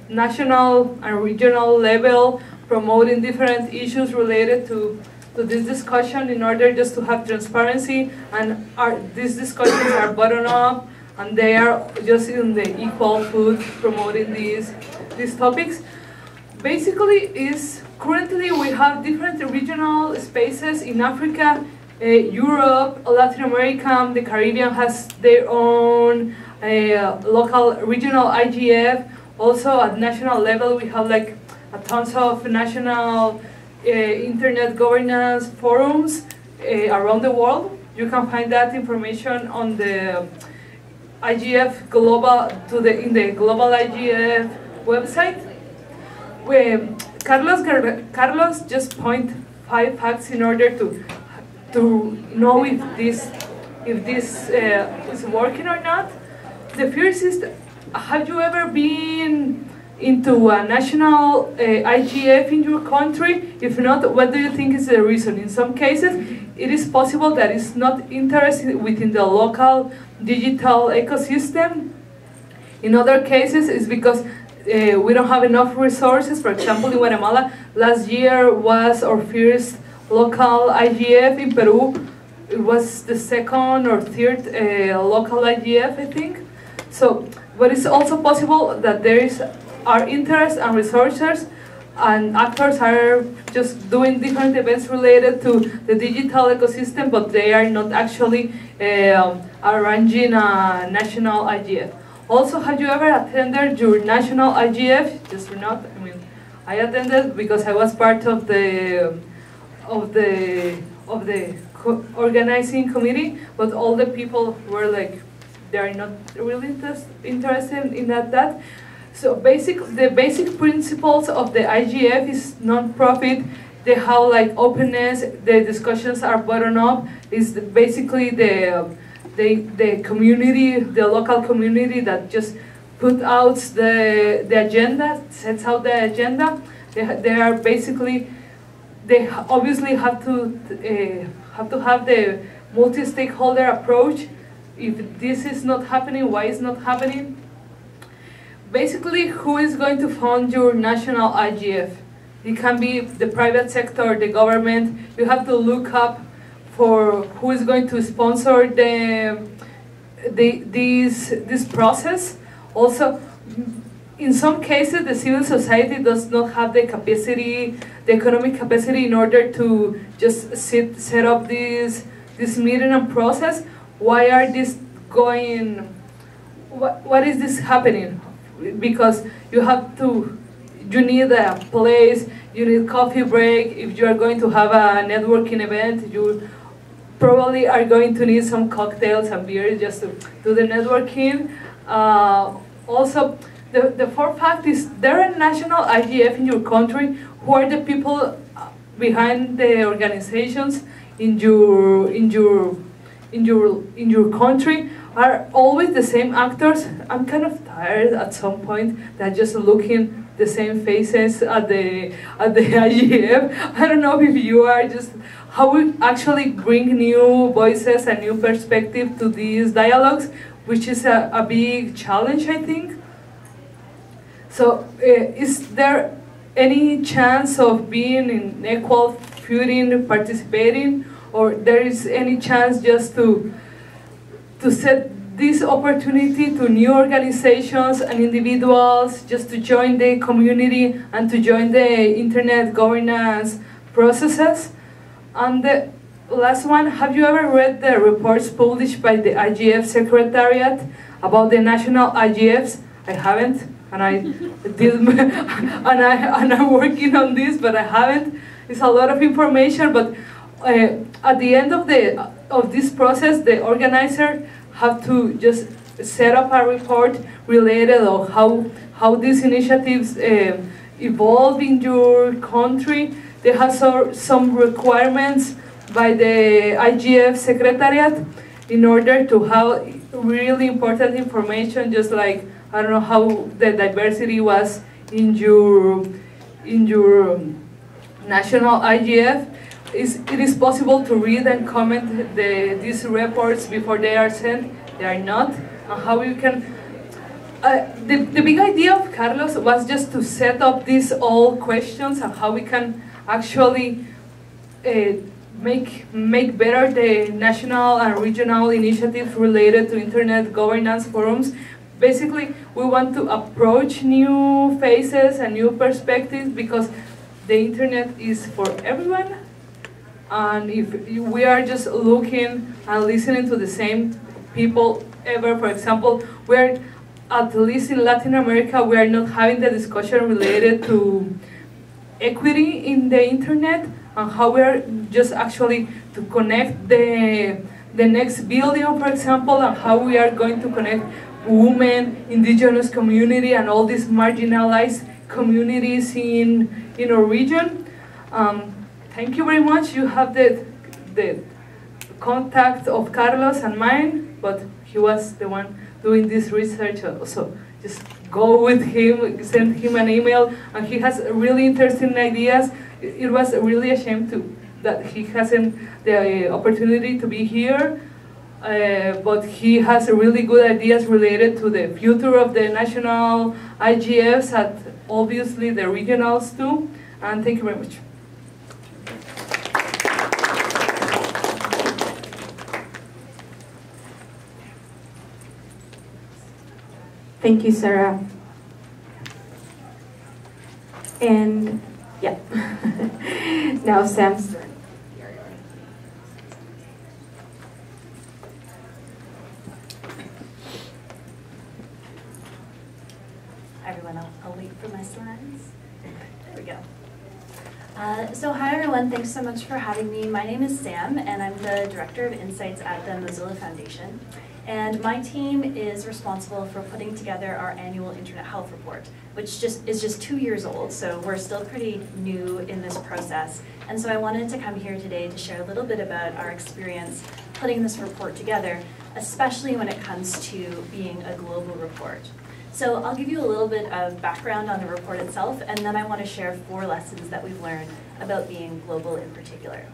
national and regional level, promoting different issues related to this discussion in order just to have transparency, and these discussions are bottom up and they are just in the equal food promoting these topics. Basically, currently we have different regional spaces in Africa, Europe, Latin America, the Caribbean has their own local regional IGF. Also at national level we have like a tons of national internet governance forums around the world. You can find that information on the IGF global in the global IGF website. Where Carlos just point 5 facts in order to know if this is working or not. The first is, have you ever been into a national IGF in your country? If not, what do you think is the reason? In some cases, it is possible that it's not interested within the local digital ecosystem. In other cases, it's because we don't have enough resources. For example, in Guatemala, last year was our first local IGF. In Peru, it was the second or third local IGF, I think. So, but it's also possible that our interest and resources and actors are just doing different events related to the digital ecosystem, but they are not actually arranging a national IGF. Also, have you ever attended your national IGF? Just for not, I mean, I attended because I was part of the organizing committee, but all the people were like, they are not really interested in that. So the basic principles of the IGF is non-profit. They have like openness. The discussions are bottom up. It's basically the community, the local community that just put out the agenda, sets out the agenda. They are basically, they obviously have to have the multi-stakeholder approach. If this is not happening, why is not happening? Basically, who is going to fund your national IGF? It can be the private sector, the government. You have to look up for who is going to sponsor this process. Also, in some cases, the civil society does not have the capacity, the economic capacity, in order to just set up this meeting and process. Why are this going? What is this happening? Because you need a place, you need coffee break. If you are going to have a networking event, you probably are going to need some cocktails and beers just to do the networking. Also, the fourth fact is there are national IGF in your country. Who are the people behind the organizations in your country? Are always the same actors? I'm kind of tired at some point that just looking the same faces at the IGF. I don't know if you are just how we actually bring new voices and new perspective to these dialogues, which is a big challenge, I think. So, is there any chance of being in equal footing, participating, or there is any chance just to set this opportunity to new organizations and individuals just to join the community and to join the internet governance processes? And the last one, have you ever read the reports published by the IGF Secretariat about the national IGFs? I haven't, and I'm working on this, but I haven't. It's a lot of information, but at the end of this process, the organizer have to just set up a report related on how these initiatives evolve in your country. They have some requirements by the IGF Secretariat in order to have really important information, just like, I don't know, how the diversity was in your national IGF. It is possible to read and comment these reports before they are sent. They are not. And how you can, The big idea of Carlos was just to set up these all questions and how we can actually make better the national and regional initiatives related to internet governance forums. Basically, we want to approach new faces and new perspectives because the internet is for everyone. And if we are just looking and listening to the same people ever, for example, we're at least in Latin America, we are not having the discussion related to equity in the internet and how we are just actually to connect the next billion, for example, and how we are going to connect women, indigenous community, and all these marginalized communities in our region. Thank you very much. You have the contact of Carlos and mine, but he was the one doing this research, so just go with him, send him an email, and he has really interesting ideas. It was really a shame that he hasn't the opportunity to be here, but he has really good ideas related to the future of the national IGFs and obviously the regionals too, and thank you very much. Thank you, Sarah. And yeah, now Sam's turn. Hi everyone, I'll wait for my slides. There we go. So hi everyone, thanks so much for having me. My name is Sam and I'm the Director of Insights at the Mozilla Foundation. And my team is responsible for putting together our annual Internet Health Report, which is just 2 years old, so we're still pretty new in this process. And so I wanted to come here today to share a little bit about our experience putting this report together, especially when it comes to being a global report. So I'll give you a little bit of background on the report itself, and then I want to share 4 lessons that we've learned about being global in particular.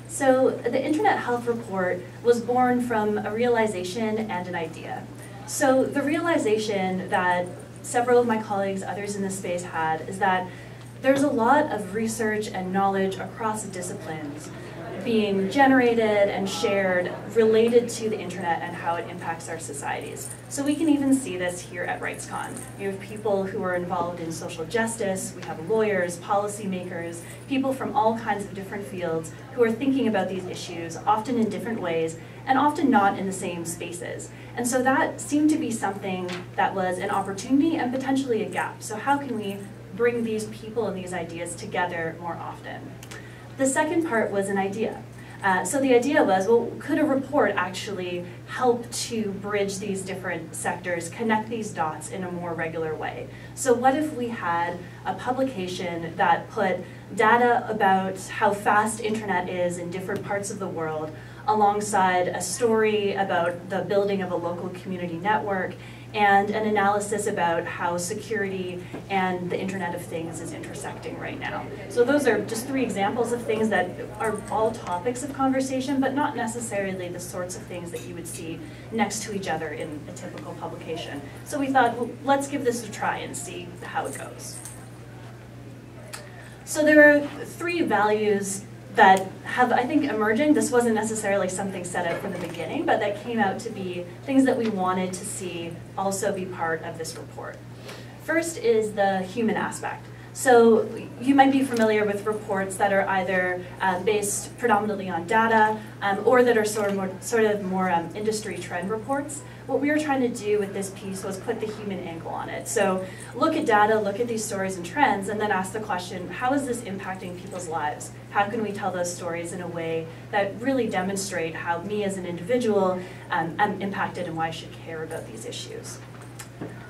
So the Internet Health Report was born from a realization and an idea. So the realization that several of my colleagues, others in this space had, is that there's a lot of research and knowledge across disciplines being generated and shared related to the internet and how it impacts our societies. So we can even see this here at RightsCon. You have people who are involved in social justice, we have lawyers, policymakers, people from all kinds of different fields who are thinking about these issues, often in different ways, and often not in the same spaces. And so that seemed to be something that was an opportunity and potentially a gap. So how can we bring these people and these ideas together more often? The second part was an idea. So the idea was, well, could a report actually help to bridge these different sectors, connect these dots in a more regular way? So what if we had a publication that put data about how fast internet is in different parts of the world, alongside a story about the building of a local community network, and an analysis about how security and the Internet of Things is intersecting right now. So those are just 3 examples of things that are all topics of conversation, but not necessarily the sorts of things that you would see next to each other in a typical publication. So we thought, well, let's give this a try and see how it goes. So there are 3 values that have, I think, emerging. This wasn't necessarily something set out from the beginning, but that came out to be things that we wanted to see also be part of this report. First is the human aspect. So you might be familiar with reports that are either based predominantly on data or that are sort of more industry trend reports. What we were trying to do with this piece was put the human angle on it. So look at data, look at these stories and trends, and then ask the question, how is this impacting people's lives? How can we tell those stories in a way that really demonstrate how me as an individual am impacted and why I should care about these issues?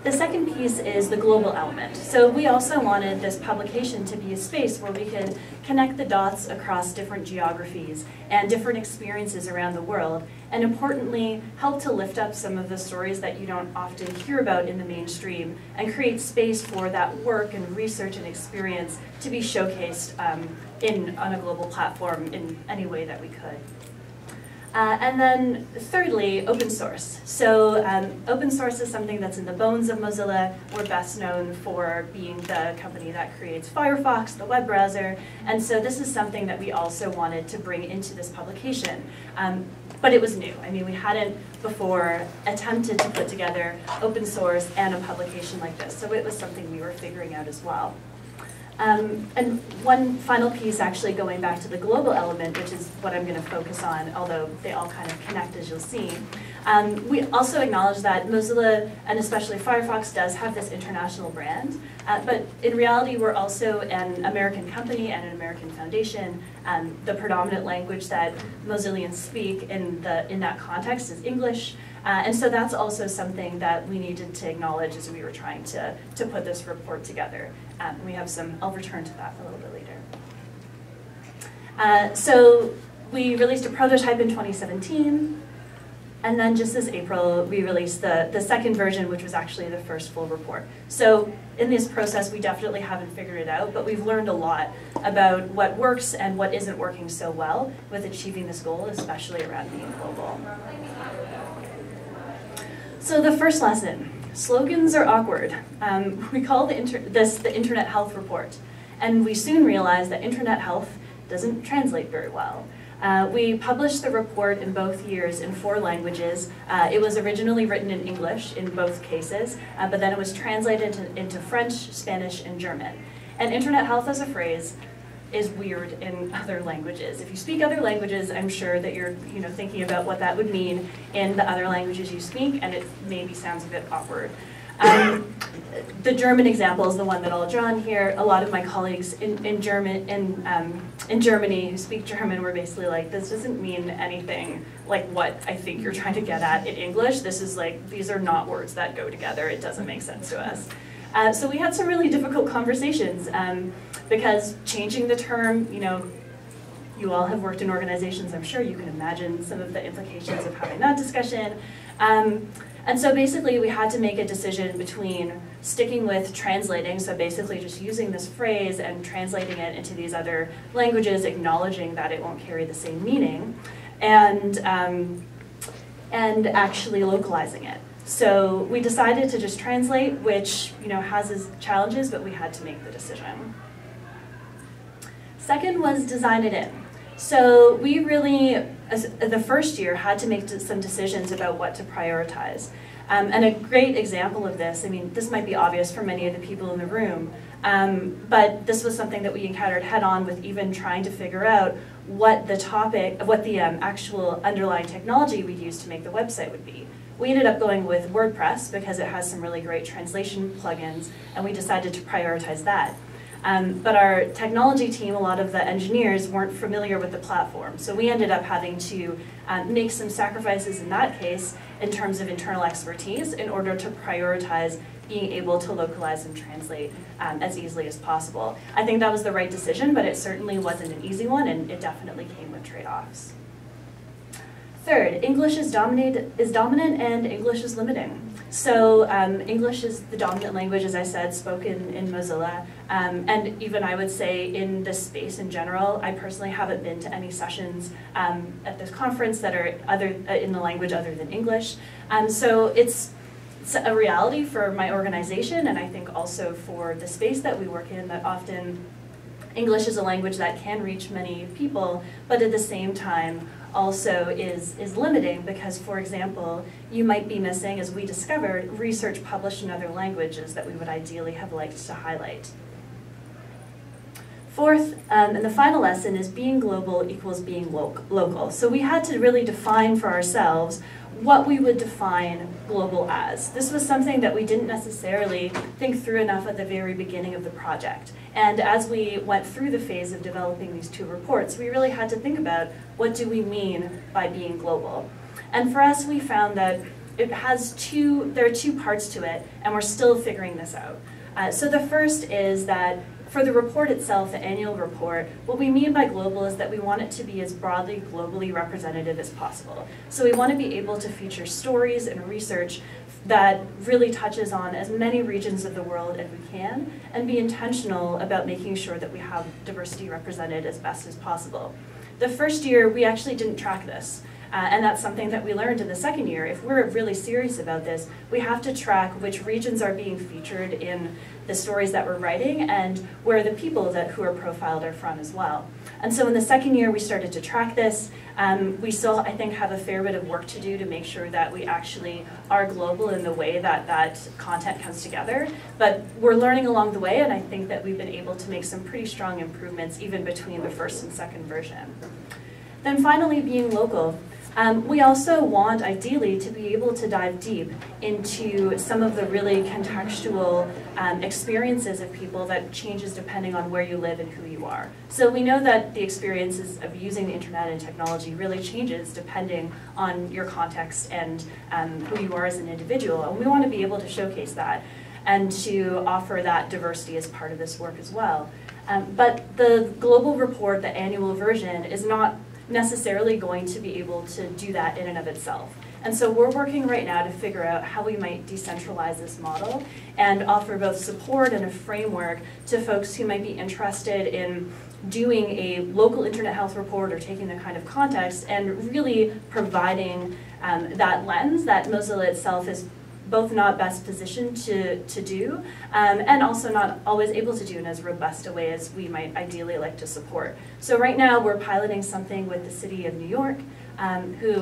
The second piece is the global element. So we also wanted this publication to be a space where we could connect the dots across different geographies and different experiences around the world, and importantly, help to lift up some of the stories that you don't often hear about in the mainstream and create space for that work and research and experience to be showcased on a global platform in any way that we could. And then thirdly, open source. So open source is something that's in the bones of Mozilla. We're best known for being the company that creates Firefox, the web browser. And so this is something that we also wanted to bring into this publication. But it was new. I mean, we hadn't before attempted to put together open source and a publication like this. So it was something we were figuring out as well. And one final piece, actually going back to the global element, which is what I'm going to focus on, although they all kind of connect, as you'll see. We also acknowledge that Mozilla, and especially Firefox, does have this international brand. But in reality, we're also an American company and an American foundation. The predominant language that Mozillians speak in that context is English. And so that's also something that we needed to acknowledge as we were trying to put this report together. We have some, I'll return to that a little bit later. So we released a prototype in 2017, and then just this April, we released the second version, which was actually the first full report. So in this process, we definitely haven't figured it out, but we've learned a lot about what works and what isn't working so well with achieving this goal, especially around being global. So the first lesson, slogans are awkward. We call this the Internet Health Report, and we soon realized that Internet health doesn't translate very well. We published the report in both years in 4 languages. It was originally written in English in both cases, but then it was translated into French, Spanish, and German. And Internet health as a phrase is weird in other languages. If you speak other languages, I'm sure that you're thinking about what that would mean in the other languages you speak, and it maybe sounds a bit awkward. The German example is the one that I'll draw on here. A lot of my colleagues in Germany who speak German were basically like, this doesn't mean anything like what I think you're trying to get at in English. This is like, these are not words that go together. It doesn't make sense to us. So we had some really difficult conversations because changing the term, you all have worked in organizations, I'm sure you can imagine some of the implications of having that discussion. And so basically we had to make a decision between sticking with translating, so basically just using this phrase and translating it into these other languages, acknowledging that it won't carry the same meaning, and actually localizing it. So we decided to just translate, which has its challenges, but we had to make the decision. Second was design it in. So we really, the first year, had to make some decisions about what to prioritize. And a great example of this, I mean, this might be obvious for many of the people in the room, but this was something that we encountered head on with even trying to figure out what the actual underlying technology we'd use to make the website would be. We ended up going with WordPress because it has some really great translation plugins, and we decided to prioritize that. But our technology team, a lot of the engineers, weren't familiar with the platform. So we ended up having to make some sacrifices in that case in terms of internal expertise in order to prioritize being able to localize and translate as easily as possible. I think that was the right decision, but it certainly wasn't an easy one, and it definitely came with trade-offs. Third, English is dominant and English is limiting. So English is the dominant language, as I said, spoken in Mozilla. And even I would say in this space in general, I personally haven't been to any sessions at this conference that are in the language other than English. So it's a reality for my organization, and I think also for the space that we work in, that often English is a language that can reach many people, but at the same time also is limiting because, for example, you might be missing, as we discovered, research published in other languages that we would ideally have liked to highlight. Fourth, and the final lesson is being global equals being local. So we had to really define for ourselves what we would define global as. This was something that we didn't necessarily think through enough at the very beginning of the project. And as we went through the phase of developing these 2 reports, we really had to think about what do we mean by being global. And for us, we found that there are 2 parts to it, and we're still figuring this out. So the first is that for the report itself, the annual report, what we mean by global is that we want it to be as broadly globally representative as possible. So we want to be able to feature stories and research that really touches on as many regions of the world as we can, and be intentional about making sure that we have diversity represented as best as possible. The first year, we actually didn't track this. And that's something that we learned in the second year. If we're really serious about this, we have to track which regions are being featured in the stories that we're writing and where the people who are profiled are from as well. And so in the second year, we started to track this. We still, I think, have a fair bit of work to do to make sure that we actually are global in the way that that content comes together. But we're learning along the way, and I think that we've been able to make some pretty strong improvements even between the first and second version. Then finally, being local. We also want, ideally, to be able to dive deep into some of the really contextual experiences of people that changes depending on where you live and who you are. So we know that the experiences of using the internet and technology really changes depending on your context and who you are as an individual. And we want to be able to showcase that and to offer that diversity as part of this work as well. But the global report, the annual version, is not necessarily going to be able to do that in and of itself. And so we're working right now to figure out how we might decentralize this model and offer both support and a framework to folks who might be interested in doing a local internet health report or taking the kind of context and really providing that lens that Mozilla itself is both not best positioned to do, and also not always able to do in as robust a way as we might ideally like to support. So right now we're piloting something with the City of New York, who